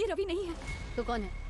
ये रवि नहीं है। तो कौन है?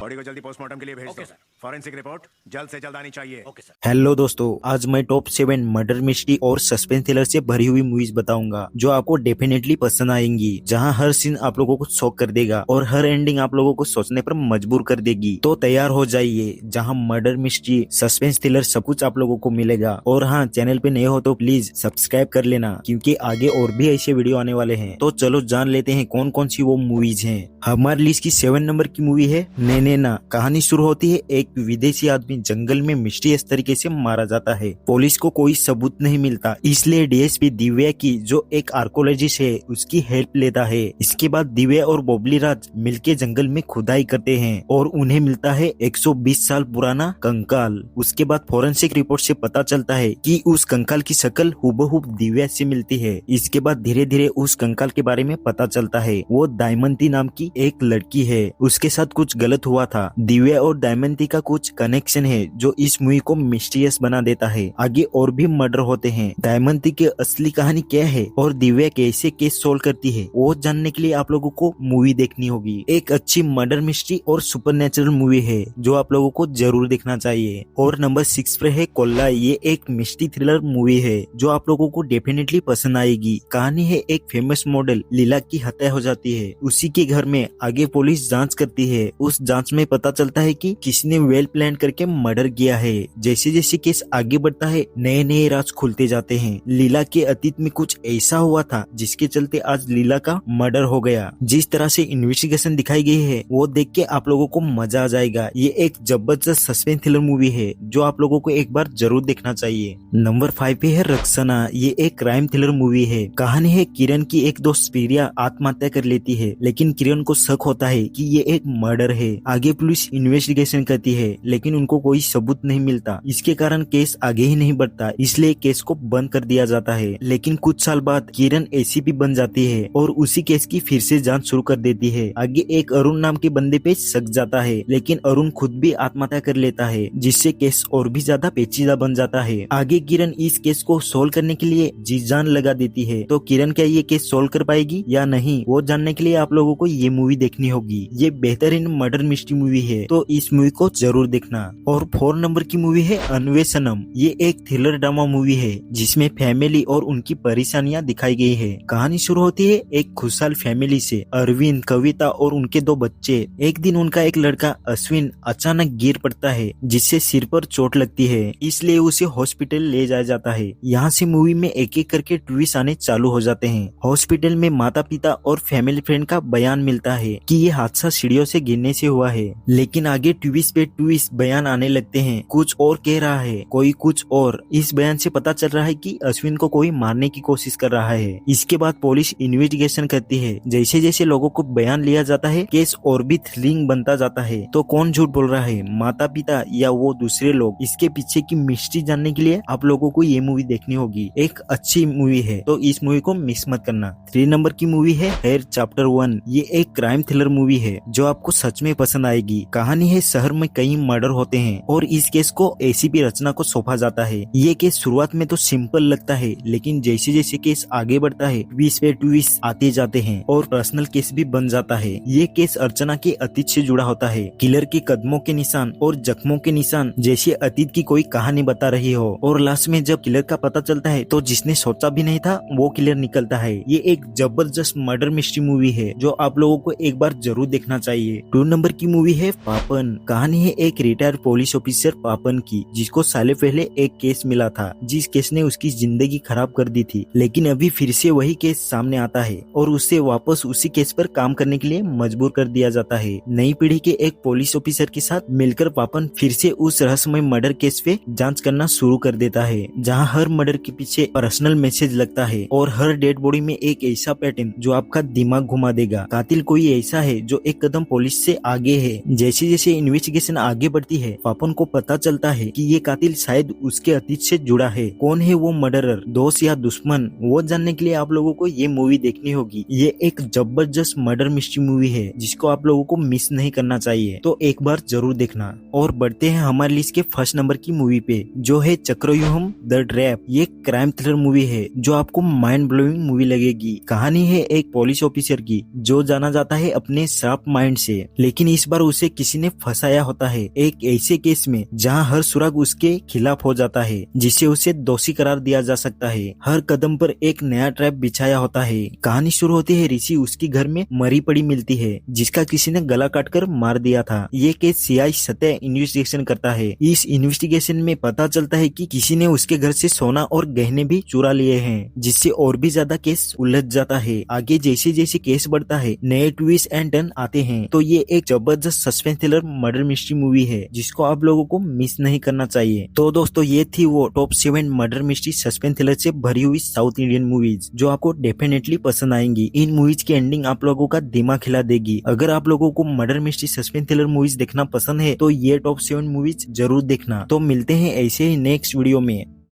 बॉडी को जल्दी पोस्टमार्टम के लिए भेज दो। फॉरेंसिक रिपोर्ट जल्द से जल्द आनी चाहिए। हेलो दोस्तों, आज मैं टॉप 7 मर्डर मिस्ट्री और सस्पेंस थ्रिलर से भरी हुई मूवीज बताऊंगा जो आपको डेफिनेटली पसंद आएंगी, जहां हर सीन आप लोगों को शॉक कर देगा और हर एंडिंग आप लोगों को सोचने पर मजबूर कर देगी। तो तैयार हो जाइए, जहां मर्डर मिस्ट्री, सस्पेंस थ्रिलर सब कुछ आप लोगों को मिलेगा। और हाँ, चैनल पे नए हो तो प्लीज सब्सक्राइब कर लेना, क्योंकि आगे और भी ऐसे वीडियो आने वाले हैं। तो चलो जान लेते हैं कौन कौन सी वो मूवीज हैं। हमारी लिस्ट की 7 नंबर की मूवी है नैना। कहानी शुरू होती है, एक विदेशी आदमी जंगल में मिस्टीरियस तरीके से मारा जाता है। पुलिस को कोई सबूत नहीं मिलता, इसलिए डीएसपी दिव्या की, जो एक आर्कोलॉजिस्ट है, उसकी हेल्प लेता है। इसके बाद दिव्या और बबली राज मिलके जंगल में खुदाई करते हैं और उन्हें मिलता है 120 साल पुराना कंकाल। उसके बाद फोरेंसिक रिपोर्ट से पता चलता है कि उस कंकाल की शक्ल हुबहू दिव्या से मिलती है। इसके बाद धीरे धीरे उस कंकाल के बारे में पता चलता है वो दमयंती नाम की एक लड़की है, उसके साथ कुछ गलत हुआ था। दिव्या और दमयंती का कुछ कनेक्शन है जो इस मूवी को मिस्टीरियस बना देता है। आगे और भी मर्डर होते हैं। दमयंती की असली कहानी क्या है और दिव्या कैसे केस सोल्व करती है, वो जानने के लिए आप लोगों को मूवी देखनी होगी। एक अच्छी मर्डर मिस्ट्री और सुपरनेचुरल मूवी है जो आप लोगों को जरूर देखना चाहिए। और नंबर 6 पे है कोल्ला। ये एक मिस्ट्री थ्रिलर मूवी है जो आप लोगों को डेफिनेटली पसंद आएगी। कहानी है, एक फेमस मॉडल लीला की हत्या हो जाती है उसी के घर में। आगे पुलिस जांच करती है, उस जांच में पता चलता है कि किसने वेल प्लान करके मर्डर किया है। जैसे जैसे केस आगे बढ़ता है, नए नए राज खुलते जाते हैं। लीला के अतीत में कुछ ऐसा हुआ था जिसके चलते आज लीला का मर्डर हो गया। जिस तरह से इन्वेस्टिगेशन दिखाई गई है वो देख के आप लोगों को मजा आ जाएगा। ये एक जबरदस्त सस्पेंस थ्रिलर मूवी है जो आप लोगों को एक बार जरूर देखना चाहिए। नंबर 5 पे है रक्सना। ये एक क्राइम थ्रिलर मूवी है। कहानी है, किरण की एक दोस्त प्रिया आत्महत्या कर लेती है, लेकिन किरण को शक होता है कि ये एक मर्डर है। आगे पुलिस इन्वेस्टिगेशन करती है लेकिन उनको कोई सबूत नहीं मिलता। इसके कारण केस आगे ही नहीं बढ़ता, इसलिए केस को बंद कर दिया जाता है। लेकिन कुछ साल बाद किरण एसीपी बन जाती है और उसी केस की फिर से जांच शुरू कर देती है। आगे एक अरुण नाम के बंदे पे शक जाता है, लेकिन अरुण खुद भी आत्महत्या कर लेता है, जिससे केस और भी ज्यादा पेचीदा बन जाता है। आगे किरण इस केस को सोल्व करने के लिए जी जान लगा देती है। तो किरण क्या ये केस सोल्व कर पाएगी या नहीं, वो जानने के लिए आप लोगों को ये मूवी देखनी होगी। ये बेहतरीन मर्डर मिस्ट्री मूवी है, तो इस मूवी को जरूर देखना। और 4 नंबर की मूवी है अन्वेषणम। ये एक थ्रिलर ड्रामा मूवी है जिसमें फैमिली और उनकी परेशानियां दिखाई गई है। कहानी शुरू होती है एक खुशहाल फैमिली से, अरविंद, कविता और उनके 2 बच्चे। एक दिन उनका एक लड़का अश्विन अचानक गिर पड़ता है, जिससे सिर पर चोट लगती है, इसलिए उसे हॉस्पिटल ले जाया जाता है। यहाँ से मूवी में एक एक करके ट्विस्ट आने चालू हो जाते हैं। हॉस्पिटल में माता पिता और फैमिली फ्रेंड का बयान मिलता है कि ये हादसा सीढ़ियों से गिरने से हुआ है, लेकिन आगे ट्विस्ट पे ट्विस्ट बयान आने लगते हैं। कुछ और कह रहा है, कोई कुछ और। इस बयान से पता चल रहा है कि अश्विन को कोई मारने की कोशिश कर रहा है। इसके बाद पुलिस इन्वेस्टिगेशन करती है। जैसे जैसे लोगों को बयान लिया जाता है, केस और भी थ्रिलिंग बनता जाता है। तो कौन झूठ बोल रहा है, माता पिता या वो दूसरे लोग? इसके पीछे की मिस्ट्री जानने के लिए आप लोगों को ये मूवी देखनी होगी। एक अच्छी मूवी है, तो इस मूवी को मिस मत करना। 3 नंबर की मूवी है हेयर चैप्टर 1। ये एक क्राइम थ्रिलर मूवी है जो आपको सच में पसंद आएगी। कहानी है, शहर में कई मर्डर होते हैं और इस केस को एसीपी रचना को सौंपा जाता है। ये केस शुरुआत में तो सिंपल लगता है, लेकिन जैसे जैसे केस आगे बढ़ता है, ट्विस्ट पे ट्विस्ट आते जाते हैं और पर्सनल केस भी बन जाता है। ये केस अर्चना के अतीत से जुड़ा होता है। किलर के कदमों के निशान और जख्मों के निशान जैसे अतीत की कोई कहानी बता रही हो। और लास्ट में जब किलर का पता चलता है तो जिसने सोचा भी नहीं था वो किलर निकलता है। ये एक जबरदस्त मर्डर मिस्ट्री मूवी है जो आप लोगों को एक बार जरूर देखना चाहिए। 2 नंबर की मूवी है पापन। कहानी है एक रिटायर्ड पुलिस ऑफिसर पापन की, जिसको सालों पहले एक केस मिला था जिस केस ने उसकी जिंदगी खराब कर दी थी। लेकिन अभी फिर से वही केस सामने आता है और उससे वापस उसी केस पर काम करने के लिए मजबूर कर दिया जाता है। नई पीढ़ी के एक पुलिस ऑफिसर के साथ मिलकर पापन फिर से उस रहस्यमय मर्डर केस पे जांच करना शुरू कर देता है, जहां हर मर्डर के पीछे पर्सनल मैसेज लगता है और हर डेड बॉडी में एक ऐसा पैटर्न जो आपका दिमाग घुमा देगा। कातिल कोई ऐसा है जो एक कदम पुलिस से आगे हैं। जैसे जैसे इन्वेस्टिगेशन आगे बढ़ती है, पापन को पता चलता है कि ये कातिल शायद उसके अतीत से जुड़ा है। कौन है वो मर्डरर, दोस्त या दुश्मन, वो जानने के लिए आप लोगों को ये मूवी देखनी होगी। ये एक जबरदस्त मर्डर मिस्ट्री मूवी है जिसको आप लोगों को मिस नहीं करना चाहिए, तो एक बार जरूर देखना। और बढ़ते हैं हमारे लिस्ट के फर्स्ट नंबर की मूवी पे, जो है चक्रव्यूहम द ट्रैप। ये क्राइम थ्रिलर मूवी है जो आपको माइंड ब्लोइंग मूवी लगेगी। कहानी है एक पुलिस ऑफिसर की जो जाना जाता है अपने शार्प माइंड से, लेकिन इस बार उसे किसी ने फंसाया होता है एक ऐसे केस में जहां हर सुराग उसके खिलाफ हो जाता है, जिससे उसे दोषी करार दिया जा सकता है। हर कदम पर एक नया ट्रैप बिछाया होता है। कहानी शुरू होती है ऋषि उसकी घर में मरी पड़ी मिलती है जिसका किसी ने गला काटकर मार दिया था। ये केस सीआई सतह इन्वेस्टिगेशन करता है। इस इन्वेस्टिगेशन में पता चलता है कि किसी ने उसके घर से सोना और गहने भी चुरा लिए हैं, जिससे और भी ज्यादा केस उलझ जाता है। आगे जैसे जैसे केस बढ़ता है नए ट्विस्ट एंड टर्न आते हैं। तो ये एक जबरदस्त suspense thriller murder mystery movie है जिसको आप लोगों को मिस नहीं करना चाहिए। तो दोस्तों ये थी वो top 7 murder mystery suspense thriller से भरी हुई साउथ इंडियन मूवीज जो आपको डेफिनेटली पसंद आएंगी। इन मूवीज की एंडिंग आप लोगों का दिमाग हिला देगी। अगर आप लोगों को murder mystery suspense thriller movies देखना पसंद है तो ये टॉप 7 मूवीज जरूर देखना। तो मिलते हैं ऐसे ही नेक्स्ट वीडियो में।